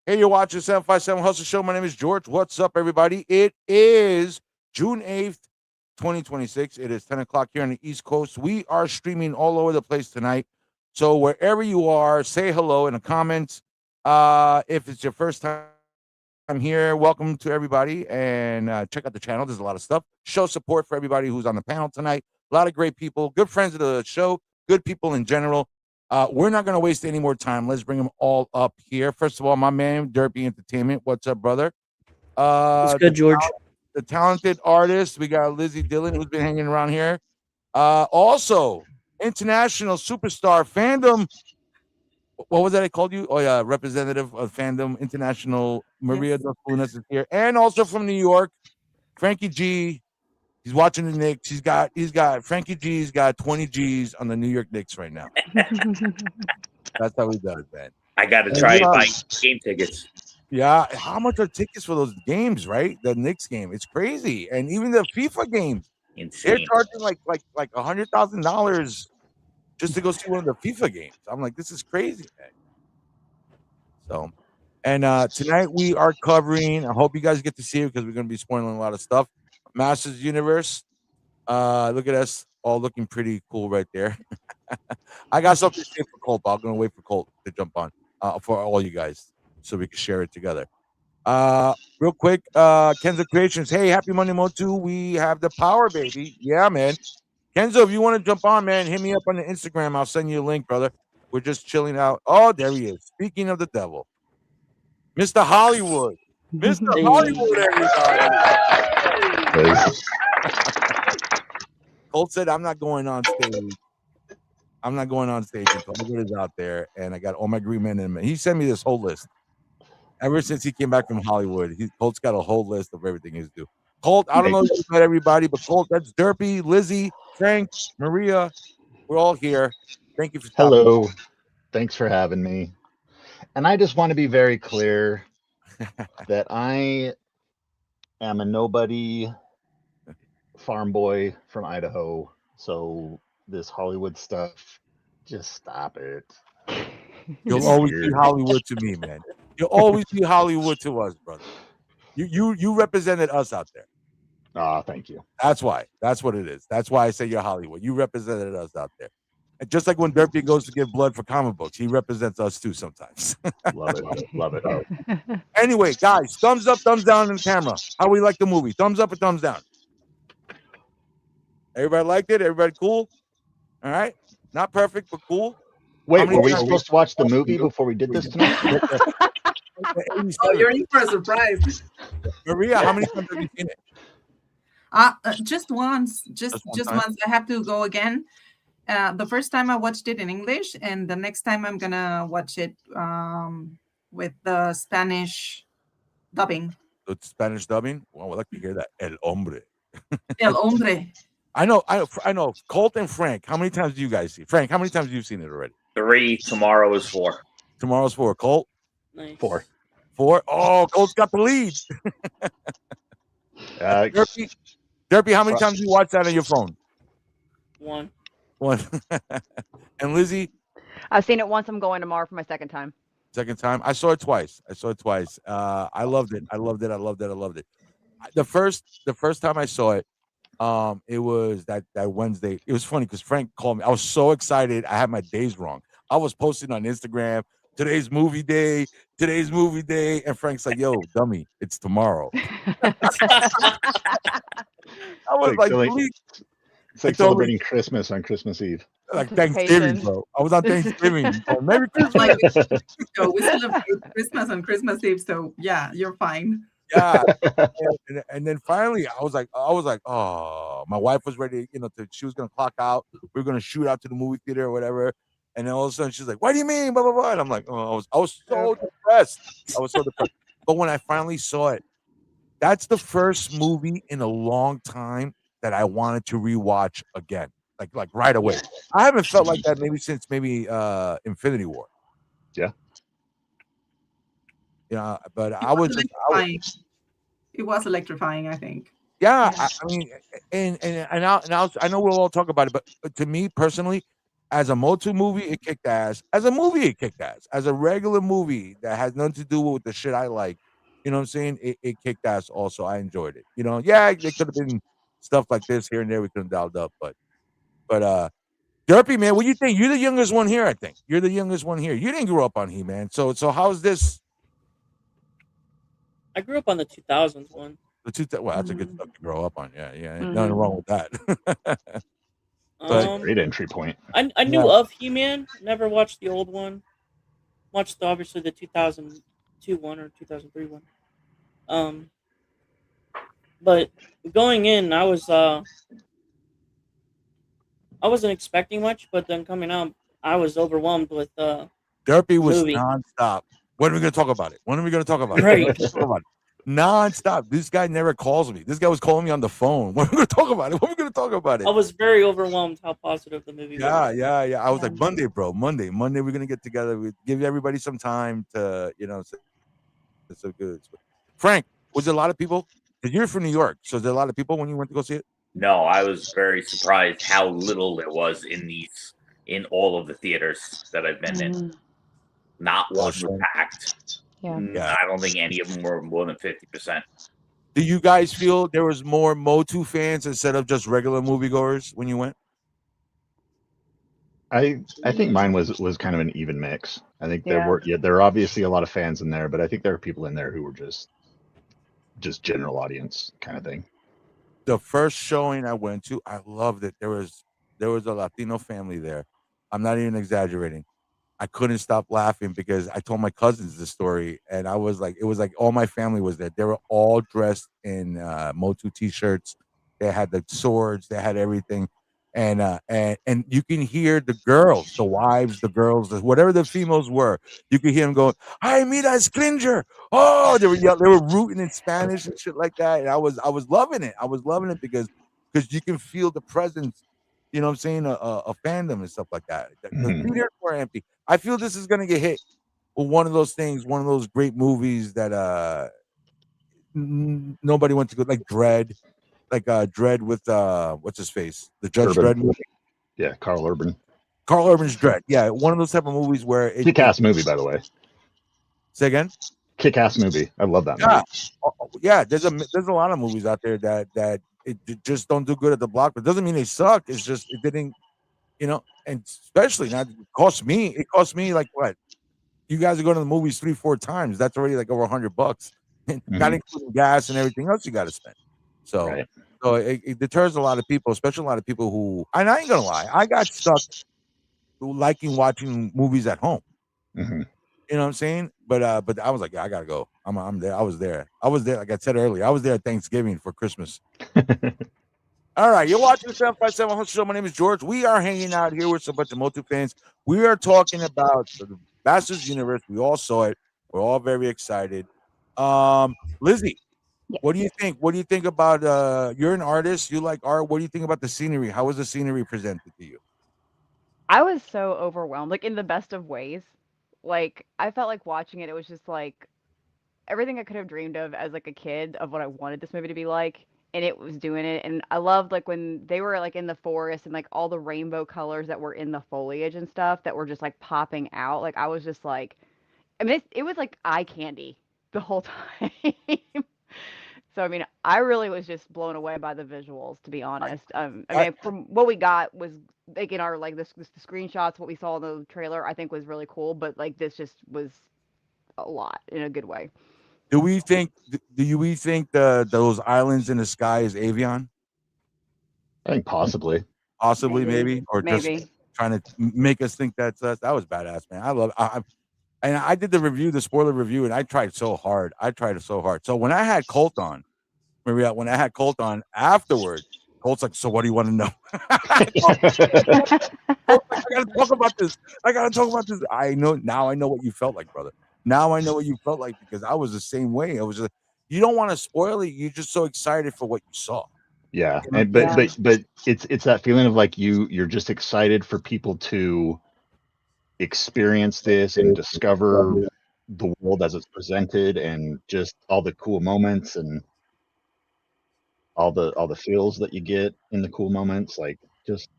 Hey, you're watching 757 Hustle Show. My name is George. What's up, everybody? It is June 8th, 2026. It is 10 o'clock here on the East Coast. We are streaming all over the place tonight. So wherever you are, say hello in the comments. If it's your first time here, welcome to everybody. And check out the channel. There's a lot of stuff. Show support for everybody who's on the panel tonight. A lot of great people, good friends of the show, good people in general. We're not going to waste any more time. Let's bring them all up here. First of all, my man, Derpy Entertainment. What's up, brother? What's good, George? The talented artist. We got Lizzie Dillon, who's been hanging around here. Also, international superstar fandom. What was that I called you? Oh, yeah, representative of fandom international. Maria Dos Lunas is here. And also from New York, Frankie G. He's watching the Knicks. He's got Frankie G's got 20 G's on the New York Knicks right now. That's how he does, man. I got to try and buy game tickets. Yeah, how much are tickets for those games, right? The Knicks game, it's crazy, and even the FIFA games, Insane. they're charging like $100,000 just to go see one of the FIFA games. I'm like, this is crazy, man. So, and tonight we are covering. I hope you guys get to see it because we're going to be spoiling a lot of stuff. Masters Universe. Look at us all looking pretty cool right there. I got something to say for Colt, but I'm going to wait for Colt to jump on for all you guys so we can share it together. Real quick, Kenzo Creations. Hey, happy Monday, Motu. We have the power, baby. Yeah, man. Kenzo, if you want to jump on, man, hit me up on the Instagram. I'll send you a link, brother. We're just chilling out. Oh, there he is. Speaking of the devil, Mr. Hollywood. Mr. Hollywood, everybody. Colt said, I'm not going on stage. I'm not going on stage until Hollywood is out there, and I got all my green men in him. He sent me this whole list. Ever since he came back from Hollywood, Colt's got a whole list of everything he's doing. Colt, I don't know if you met everybody, but Colt, that's Derpy, Lizzie, Frank, Maria. We're all here. Thank you for stopping. Hello. Thanks for having me. And I just want to be very clear that I am a nobody farm boy from Idaho. So this Hollywood stuff, just stop it. You'll always be Hollywood to me, man. You'll always be Hollywood to us, brother. You represented us out there. Thank you. That's why. That's what it is. That's why I say you're Hollywood. You represented us out there. And just like when Derpy goes to give blood for comic books, he represents us too sometimes. Love it. Love it. Anyway, guys, thumbs up, thumbs down on the camera. How we like the movie? Thumbs up or thumbs down? Everybody liked it? Everybody cool? All right. Not perfect, but cool. Wait, were we supposed to watch the movie before we did this tonight? Oh, you're in for a surprise. Maria, how many times have you seen it? Just once. Just once. I have to go again. The first time I watched it in English, and the next time I'm gonna watch it with the Spanish dubbing. The Spanish dubbing? Well, I'd like to hear that. El hombre. El hombre. I know. Colt and Frank, how many times do you guys see? Frank, how many times have you seen it already? 3. Tomorrow is 4. Tomorrow's 4. Colt? Nice. 4. 4? Oh, Colt's got the lead. Derpy, how many times do you watch that on your phone? 1. And Lizzie? I've seen it once. I'm going tomorrow for my second time. Second time? I saw it twice. I loved it. The first time I saw it, it was that Wednesday. It was funny because Frank called me. I was so excited. I had my days wrong. I was posting on Instagram, today's movie day, and Frank's like, yo, dummy, it's tomorrow. I was like, it's like celebrating Christmas on Christmas Eve. Like Thanksgiving, bro. I was on Thanksgiving. Merry Christmas. So we celebrate Christmas on Christmas Eve, so yeah, you're fine. Yeah. And then finally I was like, oh, my wife was ready, she was gonna clock out. We were gonna shoot out to the movie theater or whatever. And then all of a sudden she's like, what do you mean? Blah, blah, blah. And I'm like, oh, I was so depressed. But when I finally saw it, that's the first movie in a long time that I wanted to rewatch again. Like right away. I haven't felt like that since Infinity War. Yeah. Yeah, but it was electrifying, I think. Yeah, I mean, and I know we'll all talk about it, but to me personally, As a Motu movie, it kicked ass. As a movie, it kicked ass. As a regular movie that has nothing to do with the shit I like, you know what I'm saying? It kicked ass also. I enjoyed it. You know, yeah, it could have been stuff like this here and there we could have dialed up, but Derpy, man, what do you think? You're the youngest one here, I think. You're the youngest one here. You didn't grow up on He-Man. So how's this? I grew up on the 2000s one. Well, that's a good stuff to grow up on. Yeah, Mm-hmm. nothing wrong with that. That's a great entry point. I knew of He-Man. Never watched the old one. Watched obviously the 2002 one or 2003 one. But going in, I wasn't expecting much, but then coming out, I was overwhelmed with Derpy was movie. nonstop. When are we going to talk about it? When are we going to talk about it? Right. Let's talk about it. Nonstop. This guy never calls me. This guy was calling me on the phone. When are we going to talk about it? When are we going to talk about it? I was very overwhelmed how positive the movie was. Yeah. I was like, Monday, bro. Monday, we're going to get together. We give everybody some time to, it's so good. Frank, was there a lot of people? Because you're from New York. So is there a lot of people when you went to go see it? No, I was very surprised how little there was in all of the theaters that I've been in. Not one was packed. Yeah. I don't think any of them were more than 50%. Do you guys feel there was more Motu fans instead of just regular moviegoers when you went? I think mine was kind of an even mix. I think there are obviously a lot of fans in there, but I think there are people in there who were just general audience kind of thing. The first showing I went to, I loved it. There was a Latino family there. I'm not even exaggerating. I couldn't stop laughing because I told my cousins the story, and it was like all my family was there. They were all dressed in Motu t-shirts. They had the swords. They had everything, and you can hear the girls, the wives, the girls, whatever the females were. You could hear them going, "Ay, mira, Scringer!" Oh, they were rooting in Spanish and shit like that. And I was loving it. I was loving it because you can feel the presence. You know what I'm saying? A fandom and stuff like that. The theaters were empty. I feel this is gonna get hit with one of those things, one of those great movies that nobody went to go, like Dread, Dread with what's his face, the Judge Urban. Dredd movie. Yeah, Carl Urban. Carl Urban's Dread. Yeah, one of those type of movies where kick-ass movie, by the way. Say again. Kick-ass movie. I love that movie. Yeah. There's a lot of movies out there that it just don't do good at the block, but doesn't mean they suck. It's just it didn't. And especially now, it cost me like what? You guys are going to the movies 3-4 times. That's already like over $100, not including gas and everything else you got to spend. So, so it deters a lot of people, especially a lot of people who. And I ain't gonna lie, I got stuck liking watching movies at home. Mm-hmm. You know what I'm saying? But I was like, yeah, I gotta go. I'm there. I was there. Like I said earlier. I was there at Thanksgiving for Christmas. All right, you're watching the 757 Hustle Show. My name is George. We are hanging out here with a bunch of Motu fans. We are talking about the Masters Universe. We all saw it. We're all very excited. Lizzie, what do you think? What do you think about? You're an artist. You like art. What do you think about the scenery? How was the scenery presented to you? I was so overwhelmed, like in the best of ways. Like I felt like watching it. It was just like everything I could have dreamed of as like a kid of what I wanted this movie to be like, and it was doing it. And I loved like when they were like in the forest and like all the rainbow colors that were in the foliage and stuff that were just like popping out. Like I was just like, I mean, it was like eye candy the whole time. So I mean, I really was just blown away by the visuals, to be honest. I mean, from what we got was like in our like the screenshots, what we saw in the trailer, I think was really cool. But like this just was a lot in a good way. Do we think those islands in the sky is Avion? I think possibly, maybe, or just trying to make us think that's us. That was badass, man. I love. And I did the spoiler review, and I tried so hard. So when I had Colt on, Maria, when I had Colt on afterward, Colt's like, "So what do you want to know?" Colt's like, I gotta talk about this. I know now. I know what you felt like, brother. Now I know what you felt like because I was the same way. I was just, you don't want to spoil it. You're just so excited for what you saw. Yeah, but it's that feeling of like you're just excited for people to experience this and discover the world as it's presented and just all the cool moments and all the feels that you get in the cool moments. Like just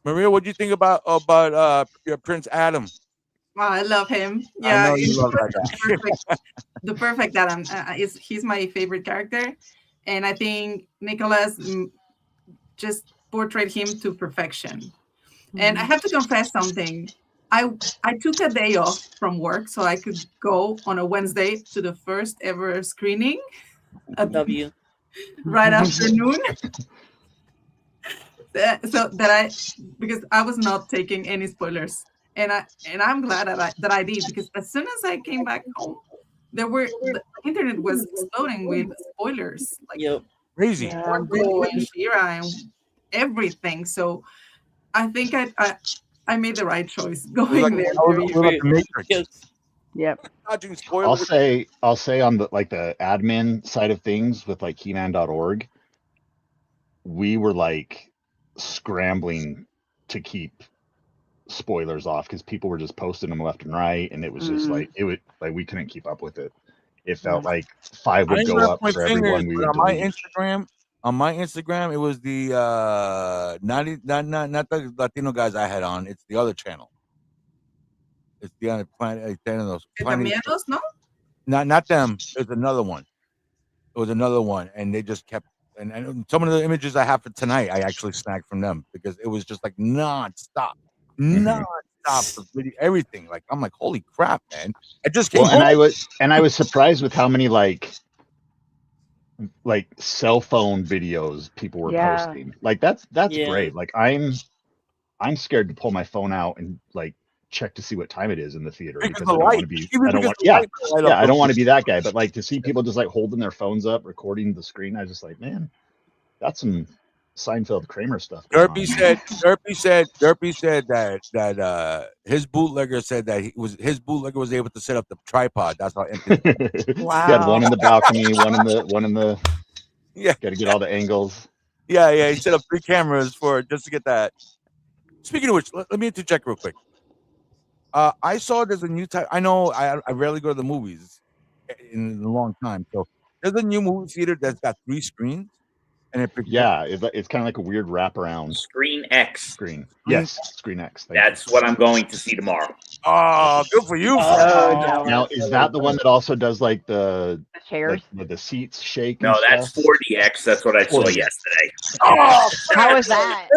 Maria, what do you think about your Prince Adam? Wow, I love him. I Yeah, know you he love was that guy. the perfect Adam. He's my favorite character, and I think Nicholas just portrayed him to perfection. And I have to confess something. I took a day off from work so I could go on a Wednesday to the first ever screening at W. right afternoon. So that because I was not taking any spoilers, and I'm glad that I did, because as soon as I came back home, the internet was exploding with spoilers, like Yep. Crazy. Porco and Shira and everything. So I think I made the right choice going there. We're like the Matrix. Yes. Yep. Dodging I'll spoilers. say on the admin side of things with like He-Man.org, we were like scrambling to keep spoilers off because people were just posting them left and right, and it was just like we couldn't keep up with it. It felt like 5 would go up for everyone. We would on my delete. Instagram, it was the not the Latino guys I had on. It's the other channel. It's the other planet. Cambiados, no? Not them. There's another one. It was another one, and they just kept. And some of the images I have for tonight, I actually snagged from them because it was just like nonstop for video, everything. Like I'm like, holy crap, man! I just came home. And I was surprised with how many like cell phone videos people were posting. Like that's great. Like I'm scared to pull my phone out and like check to see what time it is in the theater because I don't want to be I don't want to be that guy. But like to see people just like holding their phones up, recording the screen, I was just like, man, that's some Seinfeld Kramer stuff. Derpy said that his bootlegger said that his bootlegger was able to set up the tripod. That's how empty. Wow. He had one in the balcony, one in the yeah. Got to get all the angles. Yeah. He set up 3 cameras just to get that. Speaking of which, let me interject real quick. I saw there's a new type. I know I rarely go to the movies in a long time, so there's a new movie theater that's got 3 screens. And it's kind of like a weird wraparound. Screen X. Screen. Yes, Screen X. That's what I'm going to see tomorrow. Oh, good for you. Now, is that the one that also does like the chairs? Like, the seats shake? No, that's 4DX. That's what I saw yesterday. Oh, how was that?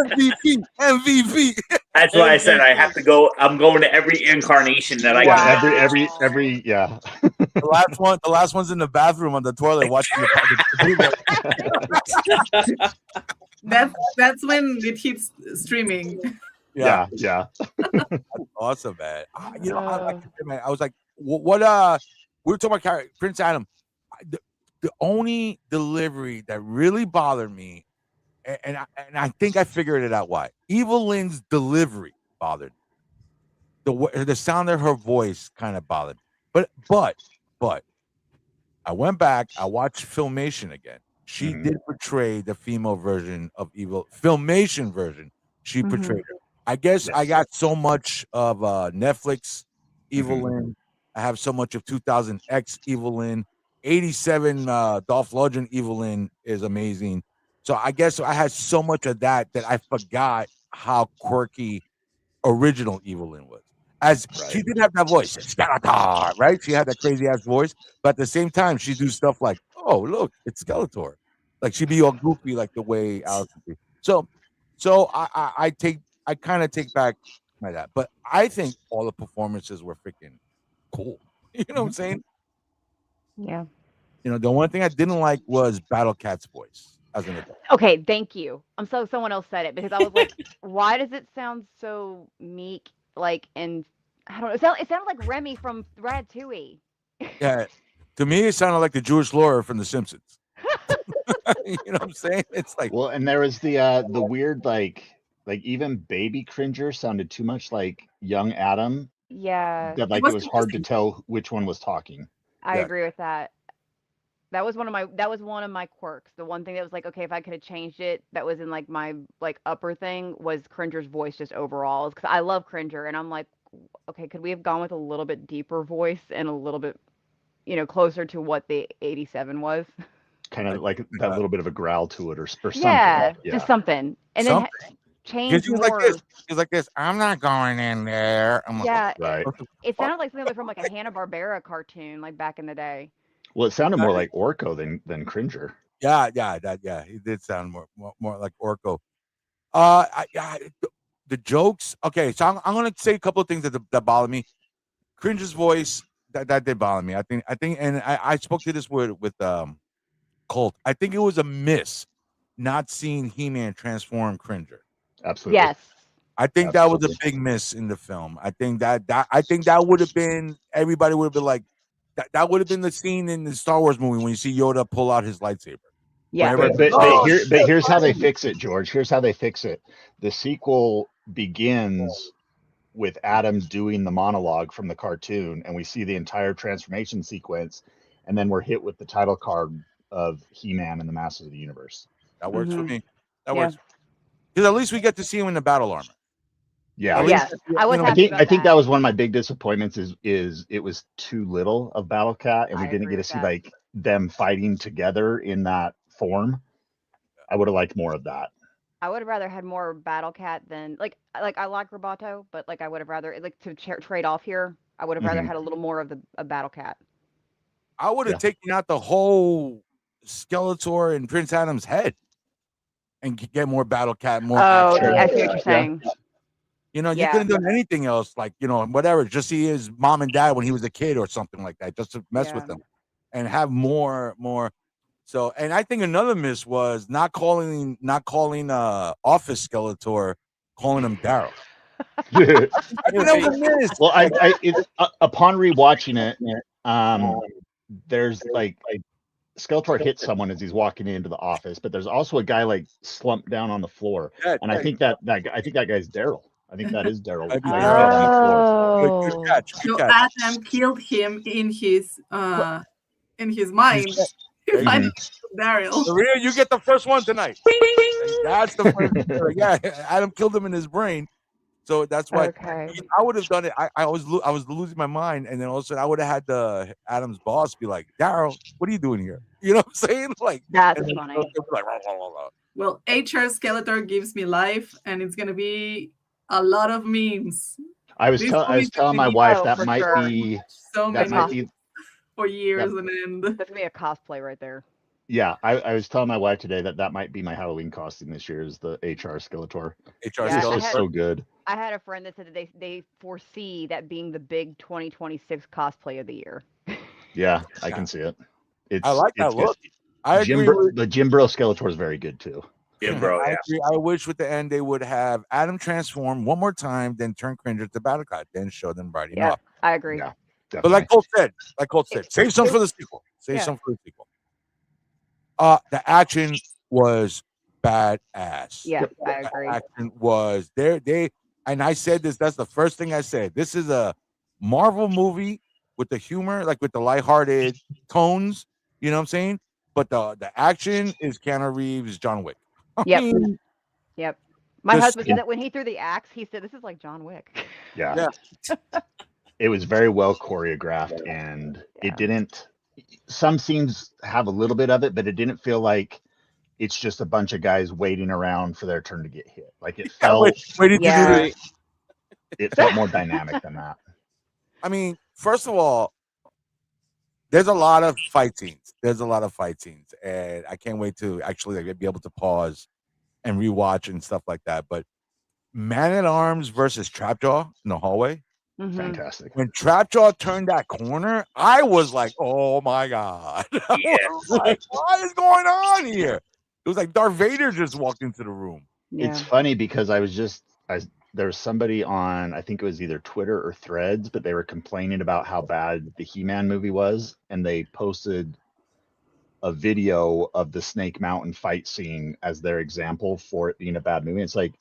MVP. That's why I said I have to go. I'm going to every incarnation that I got. Every yeah. The last one's in the bathroom on the toilet watching That's when it hits streaming. Yeah. Awesome, man. I was like, what? We were talking about Prince Adam. The only delivery that really bothered me, and I think I figured it out why. Evil Lynn's delivery bothered me. The sound of her voice kind of bothered me. But I went back. I watched Filmation again. She did portray the female version of Evil. Filmation version. She portrayed her. I guess I got so much of Netflix Evil Lynn. I have so much of 2000X Evil Lynn. 87 Dolph Lundgren Evil Lynn is amazing. So I guess I had so much of that I forgot how quirky original Evil Lynn was. She did have that voice, Skeletor, right? She had that crazy ass voice, but at the same time, she do stuff like, "Oh, look, it's Skeletor." Like she'd be all goofy, like the way Alice would be. So I kind of take back my that, but I think all the performances were freaking cool. You know what I'm saying? Yeah. You know, the one thing I didn't like was Battle Cat's voice as an adult. Okay, thank you. I'm so someone else said it because I was like, why does it sound so meek? Like, and I don't know. It sounded like Remy from Ratatouille. Yeah, to me, it sounded like the Jewish Laura from The Simpsons. You know what I'm saying? It's like, well, and there was the weird like even Baby Cringer sounded too much like young Adam. Yeah, that like it was hard to tell which one was talking. I agree with that. That was one of my quirks. The one thing that was like, okay, if I could have changed it, that was in like my like upper thing was Cringer's voice just overall. Because I love Cringer, and I'm like, okay, could we have gone with a little bit deeper voice and a little bit, closer to what the 87 was? Kind of like that little bit of a growl to it or something. Yeah, just something. And change he was like more. this. He was like this. I'm not going in there. I'm like, Yeah, Right. it sounded like something from like a Hanna-Barbera cartoon, like back in the day. Well, it sounded more like Orko than Cringer. Yeah. He did sound more like Orko. The jokes. Okay, so I'm gonna say a couple of things that bother me. Cringe's voice that did bother me. I think, and I spoke to this with Colt. I think it was a miss not seeing He-Man transform Cringer. Absolutely. Yes. I think that was a big miss in the film. I think that would have been, everybody would have been like, that would have been the scene in the Star Wars movie when you see Yoda pull out his lightsaber. Yeah. But here's how they fix it, George. Here's how they fix it. The sequel begins with Adam doing the monologue from the cartoon, and we see the entire transformation sequence, and then we're hit with the title card of He-Man and the Masters of the Universe. That works for me. That Yeah. works. Because at least we get to see him in the battle armor. Yeah. At Yes. least, I was you know, happy about I think that. that was one of my big disappointments is it was too little of Battle Cat, and we I didn't agree get to with see that. like them fighting together in that form. I would have liked more of that. I would have rather had more Battle Cat than like I like Roboto, but like I would have rather like to trade off here. I would have rather Mhm. had a little more of a Battle Cat. I would have Yeah. taken out the whole Skeletor and Prince Adam's head and get more Battle Cat, more Oh, action. I see what you're saying. You know, you Yeah. could have done anything else, like, you know, whatever. Just see his mom and dad when he was a kid or something like that, just to mess with Yeah. them and have more. So, and I think another miss was not calling Office Skeletor, calling him Daryl. I think that was a miss. Well, upon rewatching it, there's like Skeletor hits someone as he's walking into the office, but there's also a guy like slumped down on the floor, and I think that guy's Daryl. I think that is Daryl. That'd be laying Daryl. dead on the floor. Good Oh. catch. Good So catch. Adam killed him in his mind. There you Mhm. Daryl. Maria, you get the first one tonight. That's the first. Yeah, Adam killed him in his brain, so that's why. Okay. I would have done it. I was losing my mind, and then all of a sudden I would have had the Adam's boss be like, "Daryl, what are you doing here?" You know what I'm saying? Like, That's and then funny. they'll be like, "Rah, rah, rah, rah." Well, HR Skeletor gives me life, and it's gonna be a lot of memes. I was This telling movie's my gonna be wife Oh, that for might sure. be so that many might be for years on end. That's gonna be a cosplay right there. yeah. I was telling my wife today that might be my Halloween costume this year is the HR Skeletor. HR Yeah, It's Skeletor. just so good. I had a friend that said that they foresee that being the big 2026 cosplay of the year. Yeah, I can see it. I like that it's good. look. I agree. The Jim Bro Skeletor is very good too. Yeah, bro. I Yeah. agree. I wish with the end they would have Adam transform one more time, then turn Cringer to Battle Cat, then show them riding Yeah, off. I agree. Yeah, But definitely. like Colt said, save some for the sequel. Save some for the sequel. The action was badass. Yeah, I The agree. action was there. And I said this. That's the first thing I said. This is a Marvel movie with the humor, like with the lighthearted tones. You know what I'm saying? But the action is Keanu Reeves, John Wick. Yep. Yep. My Just- husband said that when he threw the axe, he said, "This is like John Wick." Yeah. It was very well choreographed, and it didn't. Some scenes have a little bit of it, but it didn't feel like it's just a bunch of guys waiting around for their turn to get hit. Like it felt, waiting to do Yeah. this. it felt more dynamic than that. I mean, first of all, there's a lot of fight scenes. And I can't wait to actually be able to pause and rewatch and stuff like that. But Man at Arms versus Trapjaw in the hallway. Mhm. Fantastic. When Trapjaw turned that corner, I was like, "Oh my god!" I was like, what is going on here? It was like Darth Vader just walked into the room. Yeah. It's funny because there was somebody on, I think it was either Twitter or Threads, but they were complaining about how bad the He-Man movie was, and they posted a video of the Snake Mountain fight scene as their example for it being a bad movie. It's like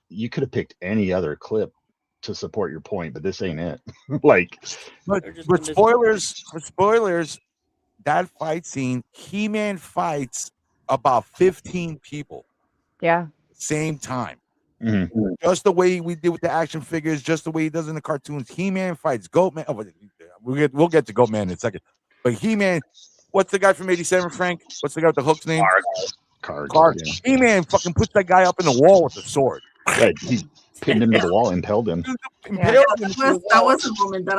you could have picked any other clip to support your point, but this ain't it. Like, But They're just for invisible. spoilers, that fight scene, He-Man fights about 15 people Yeah. same time. mhm. Just the way we did with the action figures, just the way he does in the cartoons. He-Man fights Goatman. Oh, we'll get to Goatman in a second. But He-Man, what's the guy from '87, Frank? What's the guy with the hook's name? Cards. He-Man fucking puts that guy up in the wall with the sword. Right, he pinned him to the wall, impaled him. Impaled him to the That wall. was a moment that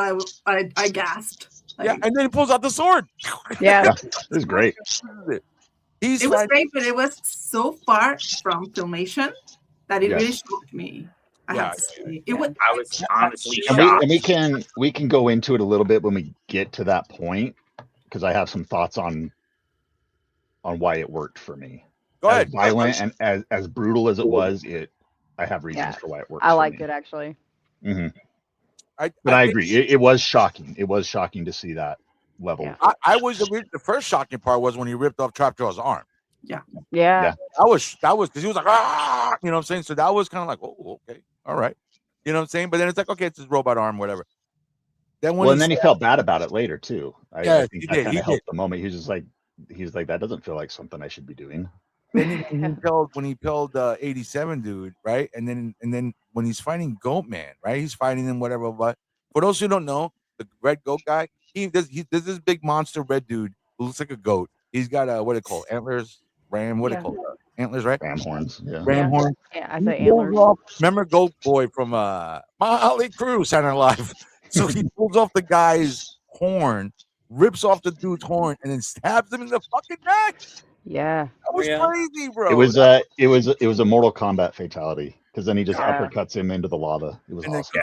I gasped. Yeah, and then he pulls out the sword. Yeah. It was great. It was great, but it was so far from filmation that it really shocked me. I have to say. It was. I was honestly And shocked. we can go into it a little bit when we get to that point, because I have some thoughts on why it worked for me. Go ahead. As violent and as brutal as it was, I have reasons for why it worked. I liked it actually. Mm-hmm. But I agree. It was shocking. It was shocking to see that level. Yeah. I was the first shocking part was when he ripped off Trapjaw's arm. Yeah. That was because he was like, ah, you know what I'm saying? So that was kind of like, oh, okay, all right. You know what I'm saying? But then it's like, okay, it's his robot arm, whatever. Then And then he felt bad about it later too. I think he that did. kind He of helped the moment. He's like, that doesn't feel like something I should be doing. Then when he killed 87 dude, right? And then when he's fighting Goat Man, right? He's fighting him, whatever. But for those who don't know, the red goat guy, there's this big monster red dude who looks like a goat. He's got what do they call antlers, ram, what do they call antlers, right? Ram horns, ram horns. Yeah, I say antlers. Remember Goat Boy from Molly Crew Saturday Night Live? So he pulls off the guy's horn, rips off the dude's horn, and then stabs him in the fucking neck. Yeah, that was crazy, bro. It was a Mortal Kombat fatality, because then he just uppercuts him into the lava. It was awesome.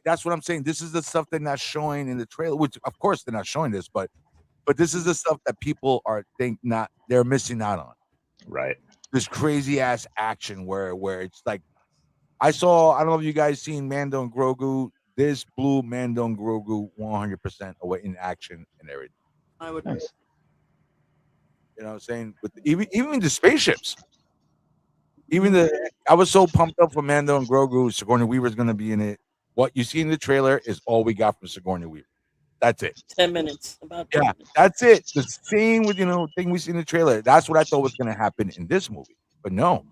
That's what I'm saying. This is the stuff they're not showing in the trailer, which of course they're not showing this, but this is the stuff that people they're missing out on. Right. This crazy ass action where it's like I don't know if you guys seen Mando and Grogu. This blew Mando and Grogu 100% away in action and everything. I would. Nice. You know what I'm saying? With even the spaceships. I was so pumped up for Mando and Grogu. Sigourney Weaver's going to be in it. What you see in the trailer is all we got from Sigourney Weaver. That's it. 10 minutes. About 10 minutes. That's it. The same with thing we see in the trailer. That's what I thought was going to happen in this movie, but no.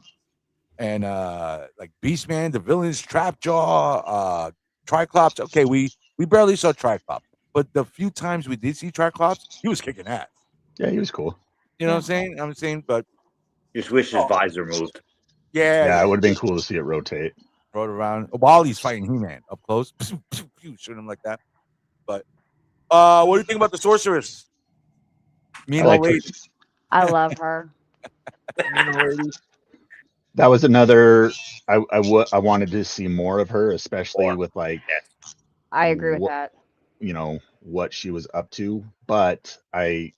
And like Beastman, the villains, Trapjaw, Triclops. Okay, we barely saw Triclops, but the few times we did see Triclops, he was kicking ass. Yeah, he was cool. You know what I'm saying? But just wish his visor moved. Yeah, it would have been cool to see it rotate. Rode around while he's fighting He-Man up close, shoot him like that. But what do you think about the sorceress? I love her. That was another. I wanted to see more of her, especially with like. I agree with that. You know what she was up to, but I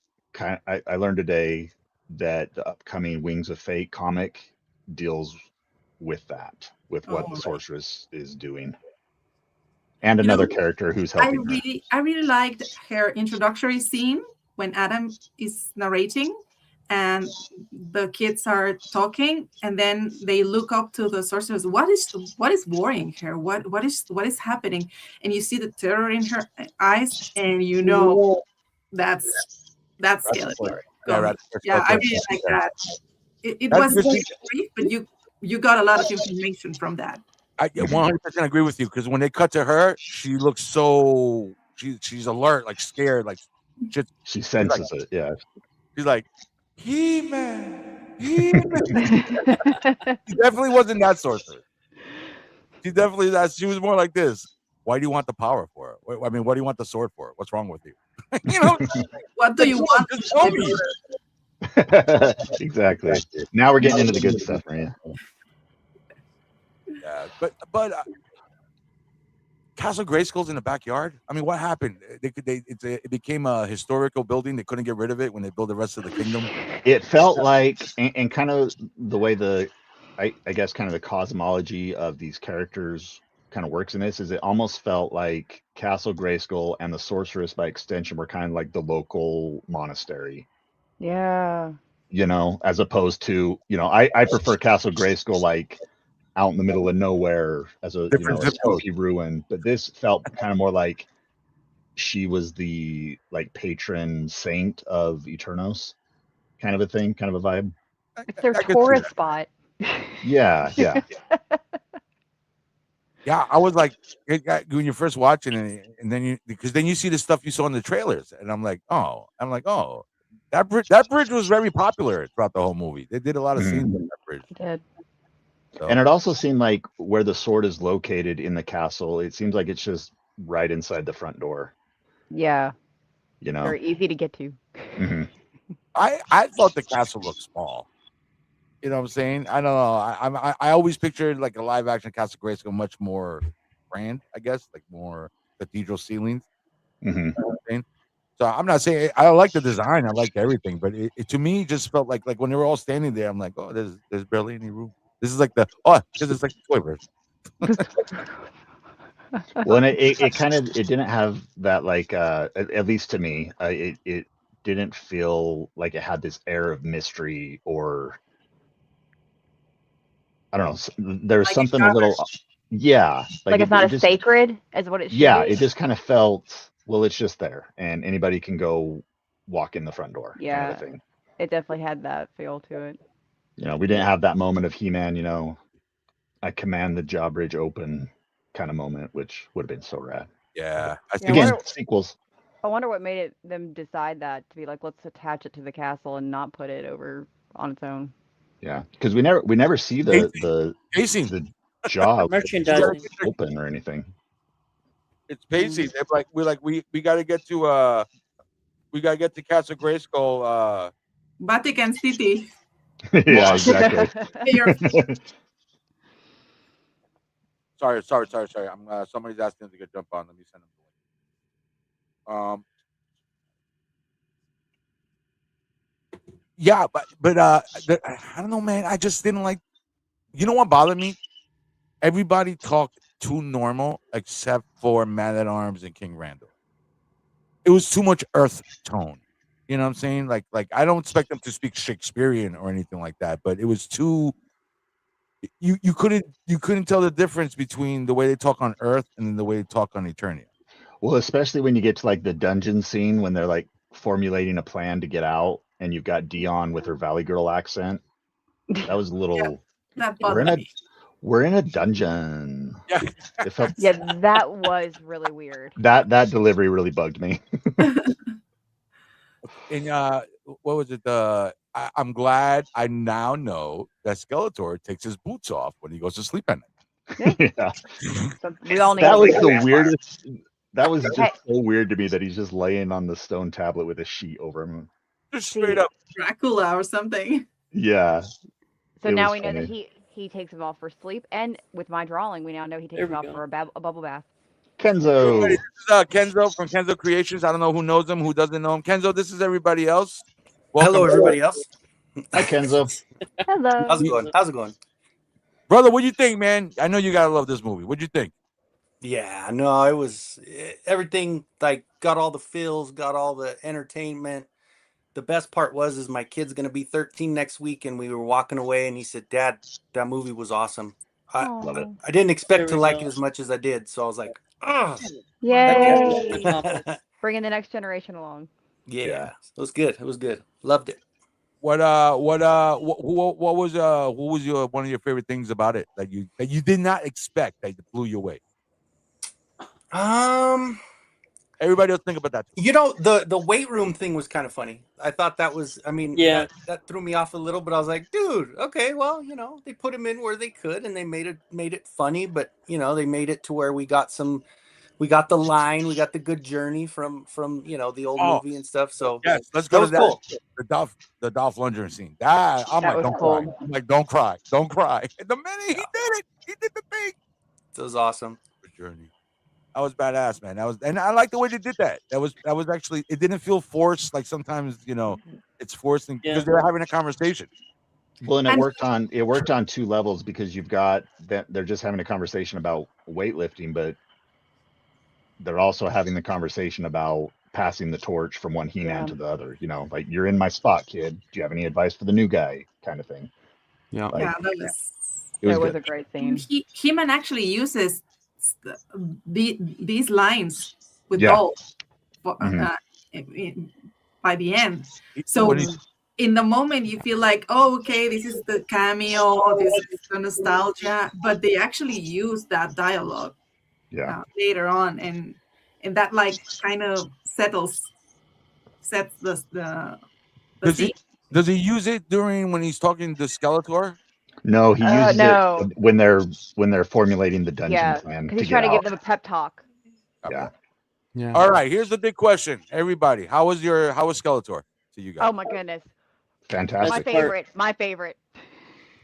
learned today that the upcoming Wings of Fate comic deals with that, with what the sorceress is doing, and another character who's helping her. I really liked her introductory scene when Adam is narrating and the kids are talking, and then they look up to the sorceress. What is worrying her? What is happening? And you see the terror in her eyes, and you know that's Skeletor. Yeah, I really like that. It was brief, but you got a lot of information from that. I 100% agree with you, because when they cut to her, she looks so she's alert, like scared, like she senses it. Yeah, she's like He-Man. She definitely wasn't that sorcerer. She was more like this. Why do you want the power for it? I mean, what do you want the sword for? What's wrong with you? What do you want? Just tell me. Exactly. Now we're getting into the good stuff, Maria. Yeah, but Castle Grayskull's in the backyard. I mean, what happened? It became a historical building. They couldn't get rid of it when they built the rest of the kingdom. It felt like, and kind of the way I guess kind of the cosmology of these characters kind of works in this is it almost felt like Castle Grayskull and the sorceress by extension were kind of like the local monastery. Yeah. As opposed to, I prefer Castle Grayskull like out in the middle of nowhere as a spooky ruin, but this felt kind of more like she was the like patron saint of Eternos, kind of a thing, kind of a vibe. It's their tourist spot. Yeah. Yeah, I was like, when you're first watching it, and then you see the stuff you saw in the trailers, and I'm like, oh, That bridge was very popular throughout the whole movie. They did a lot of scenes with that bridge. It did. So. And it also seemed like where the sword is located in the castle, it seems like it's just right inside the front door. Yeah. You know, Very easy to get to. hmm I thought the castle looked small. You know what I'm saying? I don't know. I always pictured like a live action Castle Grayskull much more grand. I guess like more cathedral ceilings. hmm You know what I'm saying? So I'm not saying I like the design. I liked everything, but it to me just felt like when they were all standing there. I'm like, oh, there's barely any room. This is like because it's like the toy version. Well, and it kind of it didn't have that like at least to me, it didn't feel like it had this air of mystery or I don't know. There's Like something a little, yeah, Like it's it not as just sacred as what it should yeah, be. it just kind of felt well, it's just there, and anybody can go walk in the front door, kind of Yeah. a thing. It definitely had that feel to it. You know, we didn't have that moment of He-Man, you know, I command the drawbridge open kind of moment, which would have been so rad. Yeah, Yeah, Again, sequels. I wonder what made them decide that to be like, let's attach it to the castle and not put it over on its own. Yeah, because we never see the pacing. jaw Merchandising. open or anything. It's pacing. They're we got to get to Castle Grayskull. Vatican City. Yeah, exactly. Sorry. I'm somebody's asking to get jump on. Let me send them. Yeah, but I don't know, man. I just didn't like. You know what bothered me? Everybody talked too normal except for Man at Arms and King Randall. It was too much earth tone. You know what I'm saying? Like I don't expect them to speak Shakespearean or anything like that, but it was too. You couldn't tell the difference between the way they talk on Earth and then the way they talk on Eternia. Well, especially when you get to like the dungeon scene when they're like formulating a plan to get out, and you've got Dion with her Valley Girl accent. That was a little. That bothered me. We're in a dungeon. Yeah, it felt. Yeah, that was really weird. That delivery really bugged me. And what was it? I'm glad I now know that Skeletor takes his boots off when he goes to sleep at night. Yeah. So we all need That to was do the that. weirdest. That was just so weird to me that he's just laying on the stone tablet with a sheet over him. Just straight up. Dracula or something. Yeah. So it now was we know that funny. he takes them off for sleep, and with my drawing, we now know he takes There them we off go. for a bubble bath. Kenzo. This is Kenzo from Kenzo Creations. I don't know who knows him, who doesn't know him. Kenzo, this is everybody else. Welcome, Hello, everybody else. Hi, Kenzo. Hello. How's it going? How's it going? brother. What do you think, man? I know you gotta love this movie. What'd you think? Yeah, no, it was everything. Like, got all the feels, got all the entertainment. The best part is my kid's gonna be 13 next week, and we were walking away, and he said, "Dad, that movie was awesome." Love it. I didn't expect There to we like go. it as much as I did, so I was like, "Oh, Yay! yeah, Bringing the next generation along. yeah." It was good. It was good. Loved it. What was your one of your favorite things about it that you did not expect that blew you away? Everybody else think about that. You know, the weight room thing was kind of funny. I thought that was, I mean, Yeah. that threw me off a little, but I was like, dude, okay, well, you know, they put him in where they could, and they made it funny, but you know, they made it to where we got the line, we got the good journey from you know the old movie and stuff. So yes, let's go to that. Cool. The Dolph Lundgren scene. I'm That like, was don't cool. cry. I'm like, don't cry. Don't cry. And the minute he did it, he did the thing. It was awesome. The journey. That was badass, man. And I like the way they did that. That was actually, it didn't feel forced. Like sometimes, you know, it's forced because they were having a conversation. Well, and it worked on two levels because you've got that they're just having a conversation about weightlifting, but they're also having the conversation about passing the torch from one He-Man to the other. You know, like, you're in my spot, kid. Do you have any advice for the new guy? Kind of thing. Yeah, like, that was a great scene. He-Man actually uses these lines with Dolph by the end. So in the moment you feel like, oh, okay, this is the cameo, this is the nostalgia, but they actually use that dialogue later on, and that like kind of sets the Does he use it during when he's talking to Skeletor? No, he uses no. it when they're formulating the dungeon Yeah, plan because to he's trying get to out. give them a pep talk. Yeah. Yeah. All right. Here's the big question, everybody. How was Skeletor to you guys? Oh my goodness, my Fantastic. favorite. My favorite.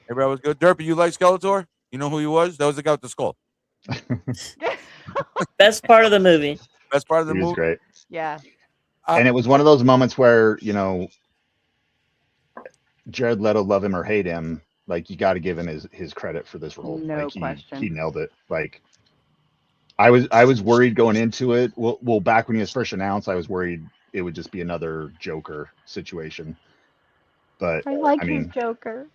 Everybody was good. Derpy, you like Skeletor? You know who he was? That was the guy with the skull. Best part of the movie. Best part of the He was movie. great. Yeah. And it was one of those moments where, Jared Leto, love him or hate him, like you got to give him his credit for this role. No like question. he nailed it. Like I was worried going into it. Well, back when he was first announced, I was worried it would just be another Joker situation. But I like I his mean, Joker.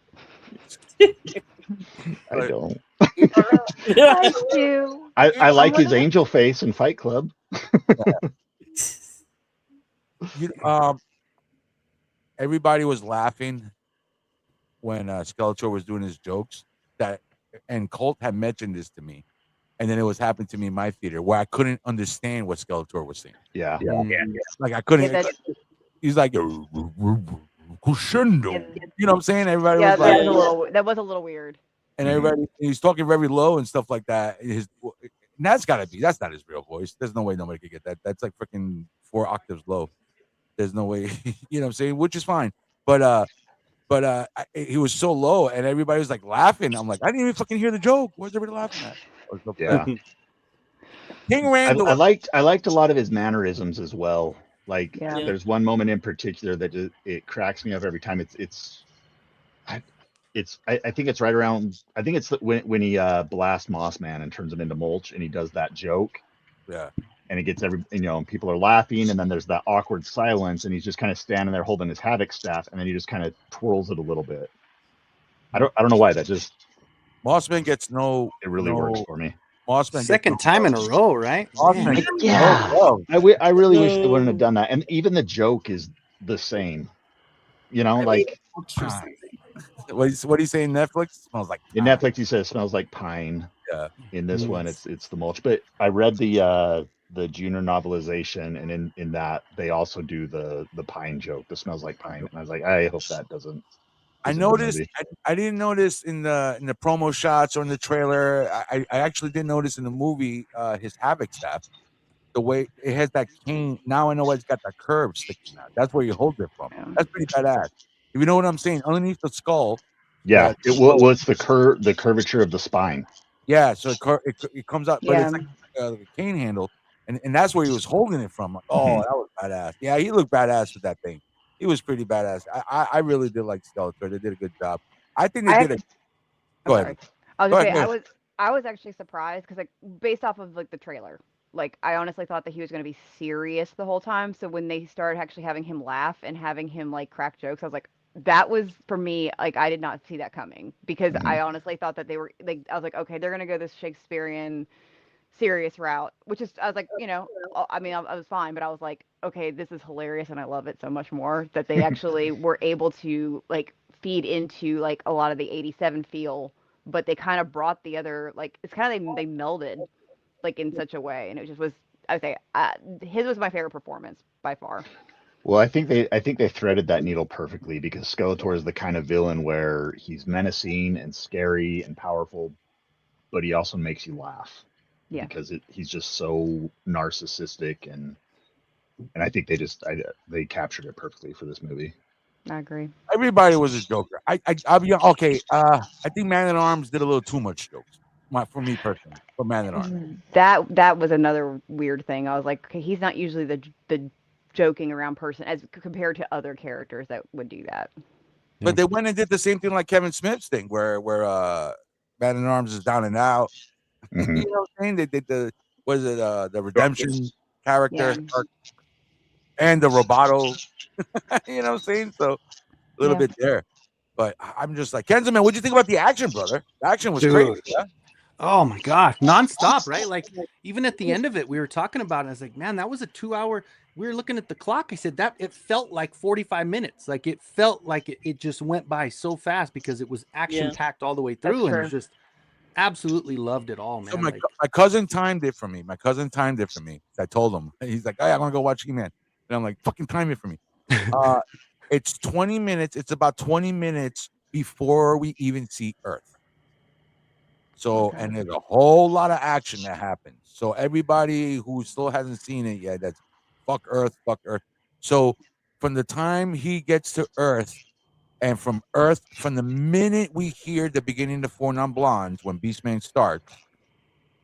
I don't. I do. I like his angel face in Fight Club. Everybody was laughing when Skeletor was doing his jokes. And Colt had mentioned this to me, and then it was happening to me in my theater where I couldn't understand what Skeletor was saying. Yeah. Like I couldn't. Yeah, He's like crescendo. You know what I'm saying? Everybody yeah, was like, that was a little weird. and everybody he's talking very low and stuff like that. And that's not his real voice. There's no way nobody could get that. That's like freaking 4 octaves low. There's no way. You know what I'm saying? Which is fine. But he was so low and everybody was like laughing. I'm like, I didn't even fucking hear the joke. Where's everybody laughing at? Yeah. King Randall. I liked a lot of his mannerisms as well. Like Yeah. there's one moment in particular that it cracks me up every time. I think it's right around. I think it's when he blasts Moss Man and turns him into mulch, and he does that joke. Yeah. And it gets people are laughing, and then there's that awkward silence, and he's just kind of standing there holding his Havoc staff, and then he just kind of twirls it a little bit. I don't know why that just. Mossman gets no. It really works for me. Mossman Second time in a row, right? Mossman, yeah. I really wish they wouldn't have done that, and even the joke is the same. Like. What are you saying? Netflix smells like in Netflix. He says it smells like pine. Yeah. In this one, it's the mulch. But I read the junior novelization, and in that they also do the pine joke. That smells like pine, and I was like, I hope that doesn't. I noticed. I didn't notice in the promo shots or in the trailer. I actually didn't notice in the movie his Havoc staff. The way it has that cane. Now I know why it's got that curve sticking out. That's where you hold it from. That's pretty badass. If you know what I'm saying, underneath the skull. Yeah, it's the curvature of the spine. Yeah, so it comes out, but it's like a cane handle, and that's where he was holding it from. Like, oh, that was badass. Yeah, he looked badass with that thing. He was pretty badass. I really did like Skeletor. They did a good job. I think they did it. Go ahead. I was gonna say I was actually surprised because like based off of like the trailer, like I honestly thought that he was gonna be serious the whole time. So when they started actually having him laugh and having him like crack jokes, I was like, that was for me, like I did not see that coming because I honestly thought that they were like, I was like, okay, they're gonna go this Shakespearean serious route, which is, I was like, I mean, I was fine, but I was like, okay, this is hilarious and I love it so much more that they actually were able to like feed into like a lot of the 87 feel, but they kind of brought the other, like it's kind of they melded like in such a way, and it just was, I would say his was my favorite performance by far. Well, I think they threaded that needle perfectly because Skeletor is the kind of villain where he's menacing and scary and powerful, but he also makes you laugh. Yeah. Because he's just so narcissistic, and I think they captured it perfectly for this movie. I agree. Everybody was a Joker. I'll be okay. I think Man at Arms did a little too much jokes. For me personally, for Man at Arms. That was another weird thing. I was like, okay, he's not usually the joking around person as compared to other characters that would do that. But they went and did the same thing like Kevin Smith's thing, where Man at Arms is down and out. Mm-hmm. You know what I'm saying? They did the redemption character and the Roboto. You know what I'm saying? So a little bit there. But I'm just like, Kenzo, man, what'd you think about the action, brother? The action was crazy. Yeah? Oh my gosh, nonstop, right? Like even at the end of it, we were talking about it. I was like, man, that was a 2-hour. We were looking at the clock. I said that it felt like 45 minutes. Like it felt like it just went by so fast because it was action packed all the way through, and it was just absolutely loved it all, man. So my cousin timed it for me. I told him, he's like, "Hey, I'm gonna go watch He-Man," and I'm like, "Fucking time it for me." It's 20 minutes. It's about 20 minutes before we even see Earth. So, Okay. and there's a whole lot of action that happens. So everybody who still hasn't seen it yet, that's fuck Earth, fuck Earth. So from the time he gets to Earth, and from Earth, from the minute we hear the beginning of the Four Non-Blondes, when Beastman starts,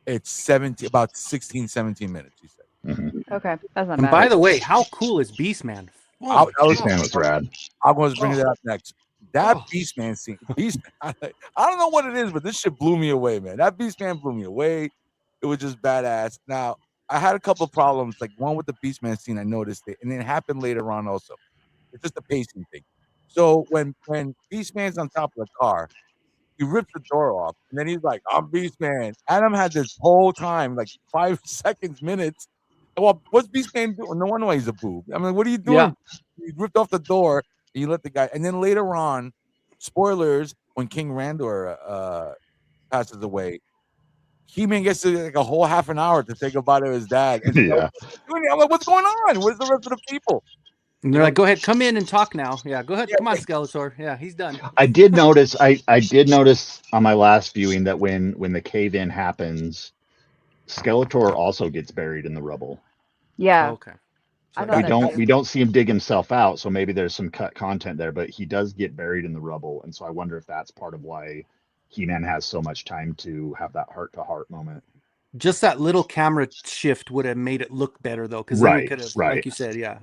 it's 17, about 16, 17 minutes, he said. Mhm. Okay, that's not And bad. by the way, how cool is Beastman? Oh, Beastman was rad. I was bringing that up next. That Oh. Beastman scene, Beastman. I don't know what it is, but this shit blew me away, man. That Beastman blew me away. It was just badass. Now, I had a couple of problems, like one with the Beastman scene. I noticed it, and it happened later on also. It's just a pacing thing. So when Beastman's on top of the car, he rips the door off, and then he's like, "I'm Beastman." Adam had this whole time, like 5 seconds, minutes. Well, what's Beastman doing? No wonder why he's a boob. I mean, what are you doing? Yeah. He ripped off the door, and you let the guy. And then later on, spoilers: when King Randor passes away, He-Man gets to like a whole half an hour to say goodbye to his dad. And Yeah. I'm like, what's going on? Where's the rest of the people? And they're like, go ahead, come in and talk now. Yeah, go ahead. Yeah. Come on, Skeletor. Yeah, he's done. I did notice. I did notice on my last viewing that when the cave in happens, Skeletor also gets buried in the rubble. Yeah, Okay. I So thought We that don't too. we don't see him dig himself out, so maybe there's some cut content there, but he does get buried in the rubble, and so I wonder if that's part of why He-Man has so much time to have that heart-to-heart moment. just that little camera shift would have made it look better, though, because then we could have, like you said, yeah.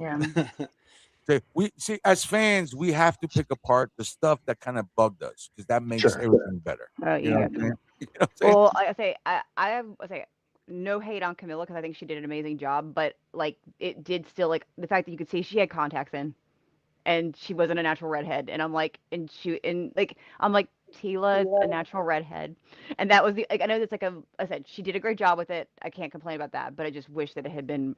So we see, as fans, we have to pick apart the stuff that kind of bugged us because that makes Sure. everything better. Oh, You know yeah. what I'm saying? You know what I'm saying? Well, like I say, I say no hate on Camilla because I think she did an amazing job, but like it did still like the fact that you could see she had contacts in, and she wasn't a natural redhead, and I'm like, I'm like Tila, a natural redhead, and that was the like I know that's like I said she did a great job with it. I can't complain about that, but I just wish that it had been